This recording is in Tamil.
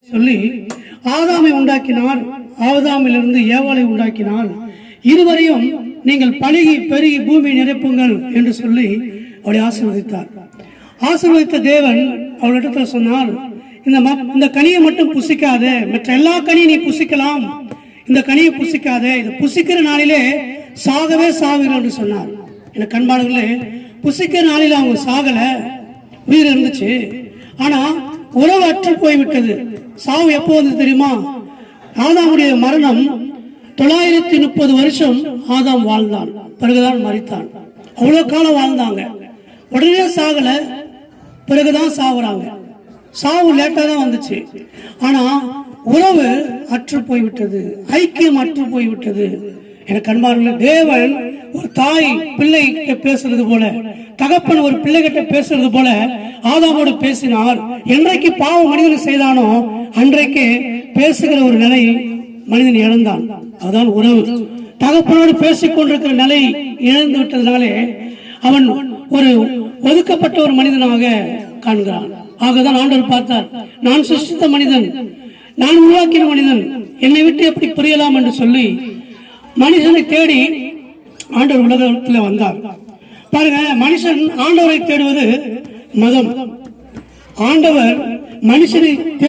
சொல்லி ஆதாமை உண்டாக்கினார், ஆதாமிலிருந்து ஏவாளை உண்டாக்கினார், இருவரையும் நீங்கள் பலுகி பெருகி பூமி நிரப்புங்கள் என்று சொல்லி அவளை ஆசீர்வதித்தார். ஆசீர்வதித்த தேவன் அவளிடத்தில் சொன்னார், இந்த கனியை மட்டும் புசிக்காதே, மற்ற எல்லா கனியும் நீ புசிக்கலாம், இந்த கனியை புசிக்காதே, இதை புசிக்கிற நாளிலே சாகவே சாகுகிறோம் என்று சொன்னார். எனக்கு அன்பானவர்களே, புசிக்கிற நாளில அவங்க சாகல, உயிர் இருந்துச்சு, ஆனா உறவு அற்று போய்விட்டது. சாவு எப்போ வந்து தெரியுமா? ஆதாமுடைய மரணம் 930 வருஷம் ஆதாம் வாழ்ந்தான், பிறகுதான் மரித்தான். அவ்வளவு காலம் வாழ்ந்தாங்க, உடனே சாகல, பிறகுதான் சாவுறாங்க. சாவு லேட்டா தான் வந்துச்சு, ஆனா உறவு அற்று போய்விட்டது, ஐக்கியம் அற்று போய்விட்டது. எனக்கு அன்பானவர்களே, தேவன் ஒரு தாய் பிள்ளை கிட்ட பேசுறது போல, தகப்பன் ஒரு பிள்ளை கிட்ட பேசுறது போல ஆதாமோடு பேசினார். என்றைக்கு பாவம் மனிதன் செய்தானோ அன்றைக்கு பேசுகிற ஒரு நிலை மனிதன் இழந்தான். அதான் உறவு. தகப்பனோடு பேசிக் கொண்டிருக்கிற நிலை இழந்து விட்டதுனாலே அவன் ஒரு ஒதுக்கப்பட்ட ஒரு மனிதனாக காண்கிறான். ஆகதான் ஆண்டவர் பார்த்தார், நான் சிருஷ்டித்த மனிதன், நான் உருவாக்கின மனிதன், என்னை விட்டு எப்படி புரியலாம் என்று சொல்லி மனுஷனை தேடி ஆண்டவர் உலகத்தில் வந்தார். பாருங்க, மனுஷன் ஆண்டவரை தேடுவது மதம். ஆண்டவர் மனுஷனை